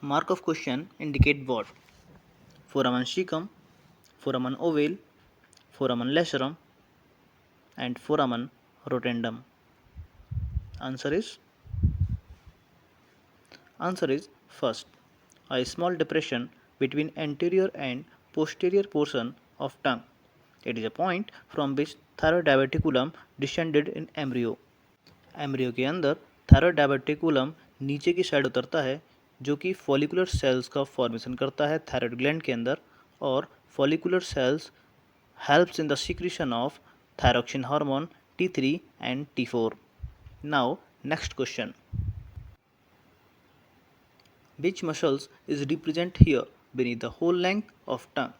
Mark of question indicate what? Foramen cecum, foramen ovale, foramen lacerum, and foramen rotundum. Answer is first, a small depression between anterior and posterior portion of tongue. It is a point from which thyroidiverticulum descended in embryo. Embryo के अंदर thyroid नीचे की side उतरता है जो कि follicular sales का formation करता है थायरॉइड ग्लैंड के अंदर, और follicular cells helps in the secretion of thyroxine hormone T3 and T4. Now, next question. Which muscles is represent here beneath the whole length of tongue?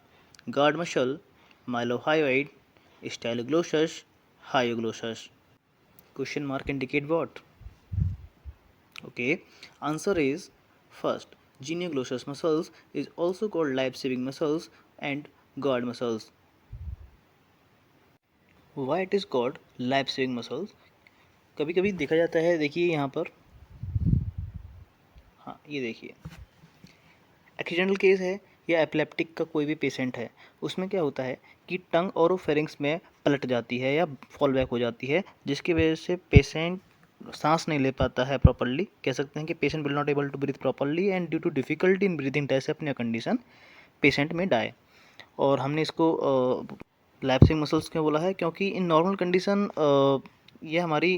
Guard muscle, mylohyoid, styloglossus, hyoglossus. Question mark indicate what? Okay, answer is first, genioglossus muscles is also called life-saving muscles and guard muscles. Why it is called life-saving muscles? कभी कभी देखा जाता है, देखिए यहाँ पर, हाँ ये देखिए, एक्सीडेंटल केस है या एपिलेप्टिक का कोई भी पेशेंट है, उसमें क्या होता है कि टंग ओरोफेरिंक्स में पलट जाती है या फॉल बैक हो जाती है, जिसकी वजह से पेशेंट सांस नहीं ले पाता है प्रॉपरली। कह सकते हैं कि patient will not able to breathe properly and due to difficulty in breathing type अपने कंडीशन पेशेंट में डाई। और हमने इसको लाइफ सेविंग मसल्स क्यों बोला है? क्योंकि इन नॉर्मल कंडीशन ये हमारी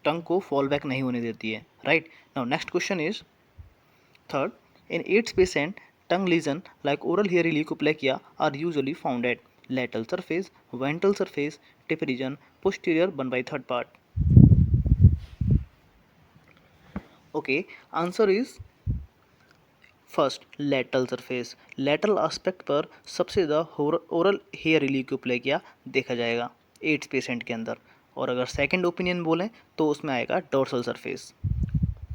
टंग को फॉल बैक नहीं होने देती है, right. Now next question is third, in AIDS patient, tongue lesion like oral hairy leukoplakia are usually found at lateral surface, ventral surface, tip region, posterior 1/3 part. Okay, answer is first, lateral surface. Lateral aspect पर सबसे ज़्यादा oral hair leukoplakia देखा जाएगा ads patient के अंदर। और अगर second opinion बोलें तो उसमें आएगा डोर्सल सरफेस।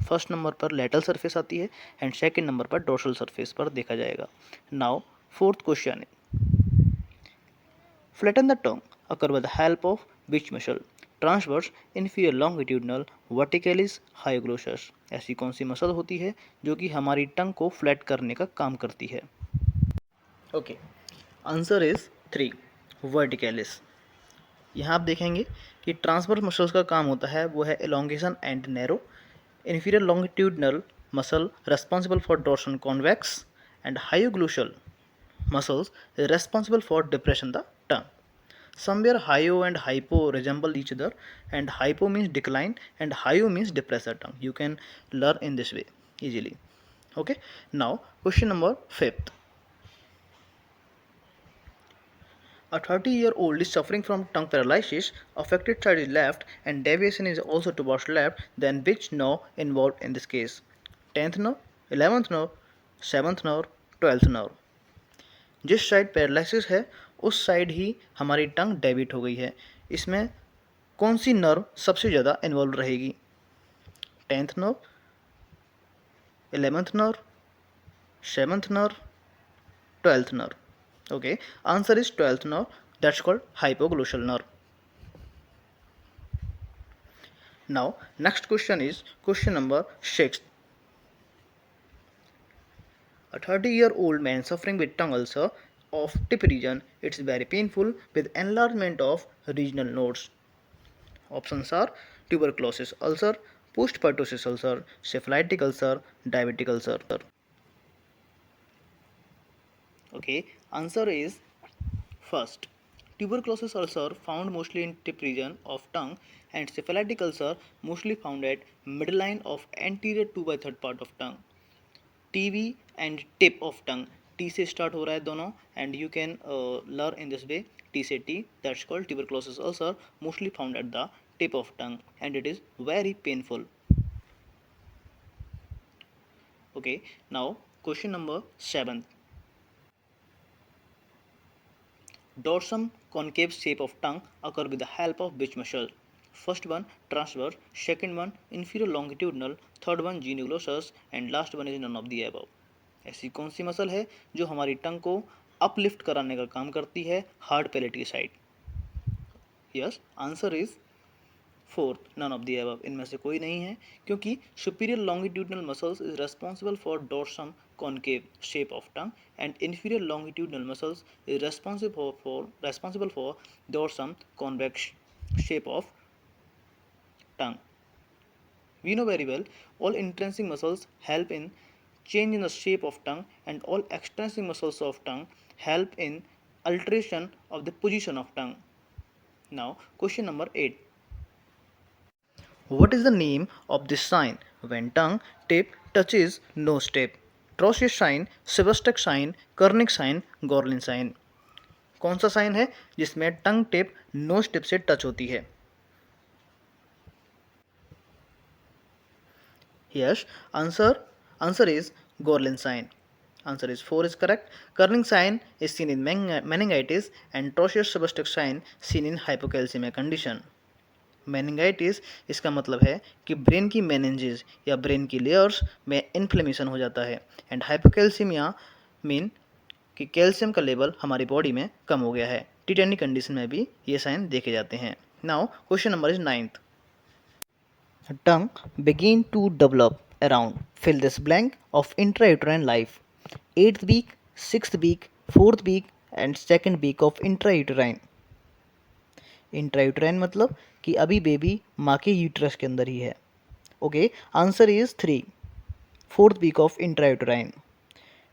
फर्स्ट नंबर पर लेटरल सरफेस आती है एंड सेकंड नंबर पर डोर्सल सरफेस पर देखा जाएगा। Now fourth question, flatten the tongue occur with the help of which muscle? Transverse, inferior longitudinal, verticalis, hyoglossus. ऐसी कौन सी मसल होती है जो कि हमारी टंग को फ्लैट करने का काम करती है? Okay, answer is 3, वर्टिकलिस। यहाँ आप देखेंगे कि ट्रांसवर्स मसल्स का काम होता है वो है elongation and narrow. Inferior longitudinal muscle responsible for dorsum convex and hyoglossal muscles is responsible for depression the tongue. Somewhere hyo and hypo resemble each other, and hypo means decline and hyo means depress the tongue. You can learn in this way easily. Okay, now question number 5th. A 30-year-old is suffering from tongue paralysis. Affected side is left and deviation is also towards left. Then which nerve involved in this case? 10th nerve, 11th nerve, 7th nerve, 12th nerve. जिस side paralysis है उस side ही हमारी टंग debit हो गई है। इसमें कौन सी nerve सबसे ज़्यादा इन्वॉल्व रहेगी? 10th nerve, 11th nerve, 7th nerve, 12th nerve. Okay, answer is 12th nerve, that's called hypoglossal nerve. Now next question is question number 6. A 30-year-old man suffering with tongue ulcer of tip region. It's very painful with enlargement of regional nodes. Options are tuberculosis ulcer, post-pertussis ulcer, syphilitic ulcer, diabetic ulcer. Okay, answer is first, tuberculosis ulcer found mostly in tip region of tongue, and syphilitic ulcer mostly found at midline of anterior 2/3 part of tongue. TB and tip of tongue, T से स्टार्ट हो रहा है दोनों, and you can learn in this way, T से T, that's called tuberculosis ulcer mostly found at the tip of tongue and it is very painful. Okay, now question number 7. Dorsum concave shape of tongue occur with the help of which muscle? First one transverse, second one inferior longitudinal, third one genioglossus and last one is none of the above. ऐसी कौन सी muscle है जो हमारी टंग को uplift कराने का काम करती है हार्ड पैलेट की side? Yes, answer is fourth, none of the above. इनमें से कोई नहीं है, क्योंकि superior longitudinal muscles is responsible for dorsum concave shape of tongue, and inferior longitudinal muscles is responsible for dorsum convex shape of tongue. We know very well all intrinsic muscles help in change in the shape of tongue, and all extrinsic muscles of tongue help in alteration of the position of tongue. Now question number 8. What is the name of this sign when tongue tip touches nose tip? Trocheus sign, Sebastian sign, Kernig sign, Gorlin sign. कौन सा sign है जिसमें टंग tip knows tip से touch होती है? Yes, answer is Gorlin sign. Answer is 4 is correct. Kerning sign is seen in meningitis and Trocheus Sebastian sign seen in hypocalcemia condition. मेनिंगाइटिस इसका मतलब है कि ब्रेन की मेनिंजेस या ब्रेन की लेयर्स में इन्फ्लेमेशन हो जाता है, एंड हाइपोकैल्सीमिया मीन कि कैल्शियम का लेवल हमारी बॉडी में कम हो गया है। टी कंडीशन में भी ये साइन देखे जाते हैं। Now question number is 9th. Tongue begin to develop around fill this blank of intrauterine life. 8th week, 6th week, 4th week and 2nd week of intrauterine. Intrauterine मतलब कि अभी baby माँ के यूट्रस के अंदर ही है. Okay, answer is 3, 4th week of intrauterine.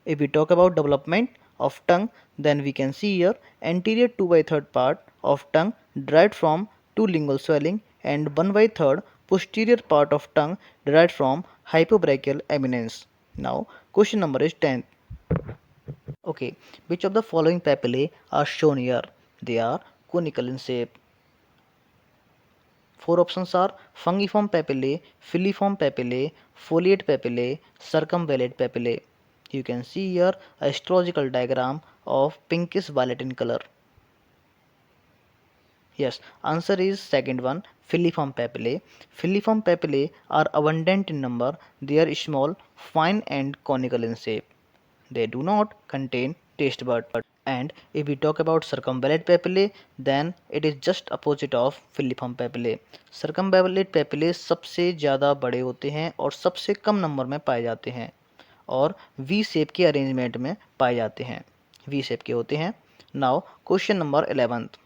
If we talk about development of tongue, then we can see here anterior 2/3 part of tongue derived from 2 lingual swelling and 1/3 posterior part of tongue derived from hypobrachial eminence. Now question number is 10. Okay, which of the following papillae are shown here? They are conical in shape. 4 options are fungiform papillae, filiform papillae, foliate papillae, circumvallate papillae. You can see here a histological diagram of pinkish violet in color. Yes, answer is second one, filiform papillae. Filiform papillae are abundant in number. They are small, fine and conical in shape. They do not contain taste bud. And if we talk about circumvallate papillae, then it is just opposite of filiform papillae. Circumvallate papillae सबसे ज़्यादा बड़े होते हैं और सबसे कम number में पाए जाते हैं और वी शेप के अरेंजमेंट में पाए जाते हैं, वी शेप के होते हैं. Now question number 11th.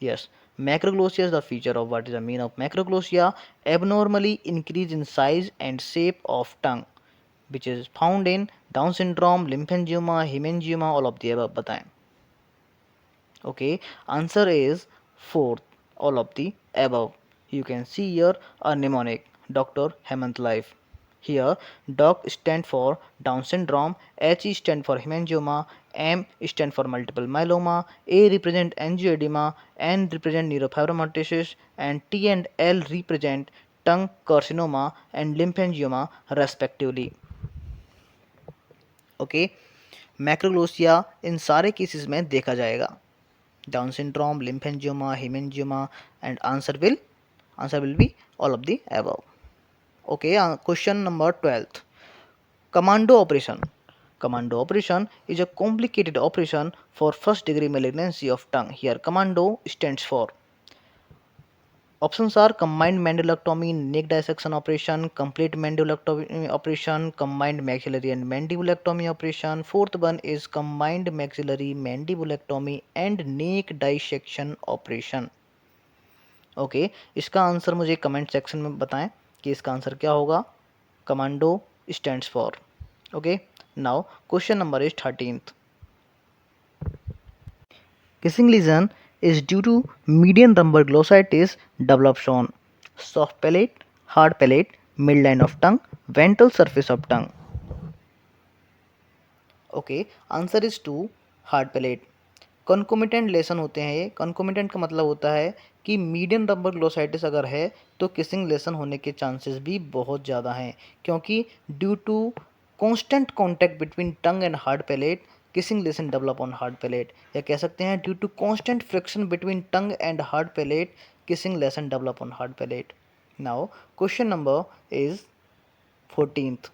Yes, macroglossia is the feature of what is the mean of macroglossia, abnormally increase in size and shape of tongue, which is found in Down syndrome, lymphangioma, hemangioma, all of the above. बताएं. Okay, answer is fourth, all of the above. You can see here a mnemonic, Dr. Hemant Life. Here, DOC stand for Down syndrome, HE stand for hemangioma, M stand for multiple myeloma, A represent angioedema, N represent neurofibromatosis, and T and L represent tongue carcinoma and lymphangioma respectively. Okay, macroglossia इन सारे cases में देखा जाएगा, Down syndrome, lymphangioma, hemangioma, and answer will be all of the above. Okay, question number 12th. Commando operation. Commando operation is a complicated operation for first degree malignancy of tongue. Here commando stands for. Options are combined mandibulectomy, neck dissection operation, complete mandibulectomy operation, combined maxillary and mandibulectomy operation. Fourth one is combined maxillary, mandibulectomy and neck dissection operation. Okay, इसका answer मुझे comment section में बताएं कि इसका answer क्या होगा. Commando stands for. Okay, now question number is 13th. Kissing lesion is due to median rumbar glossitis develops on soft palate, hard palate, midline of tongue, ventral surface of tongue. Okay, answer is 2, hard palate. Concomitant lesion होते हैं ये. कंकोमिटेंट का मतलब होता है कि median rubber glossitis अगर है तो किसिंग लेसन होने के चांसेस भी बहुत ज़्यादा हैं, क्योंकि due to constant contact between tongue and hard palate kissing lesion develop on hard palate, या कह सकते हैं due to constant friction between tongue and hard palate kissing lesion develop on hard palate. Now question number is 14th.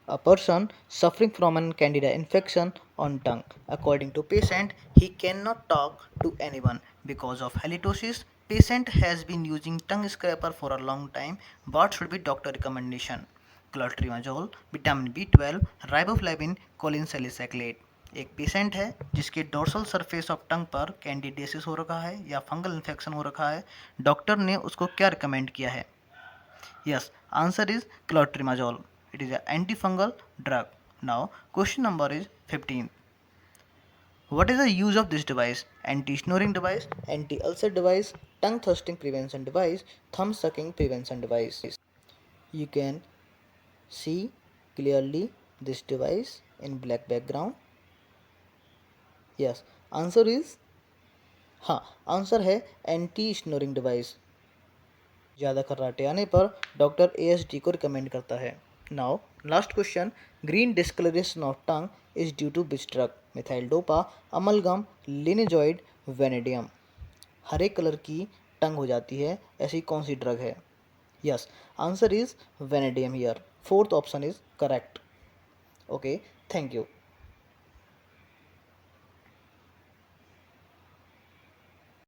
A person suffering from an candida infection on tongue. According to patient, he cannot talk to anyone because of halitosis. Patient has been using tongue scraper for a long time. What should be doctor recommendation? Clotrimazole, vitamin B12, riboflavin, choline salicylate. एक patient है जिसके dorsal surface of tongue पर candidiasis हो रखा है या fungal infection हो रखा है। डॉक्टर ने उसको क्या रिकमेंड किया है? Yes, answer is clotrimazole. It is an antifungal drug. Now, question number is 15. What is the use of this device? Anti-snoring device, anti-ulcer device, tongue thrusting prevention device, thumb sucking prevention device. You can see clearly this device in black background. Yes, answer is हाँ, answer है anti snoring device. ज़्यादा खर्राटे आने पर doctor ASD को recommend करता है। Now last question, green discolouration of tongue is due to which drug? Methyldopa, amalgam, linezolid, vanadium. हरे colour की टंग हो जाती है, ऐसी कौन सी ड्रग है? Yes, answer is vanadium here. Fourth option is correct. Okay, thank you.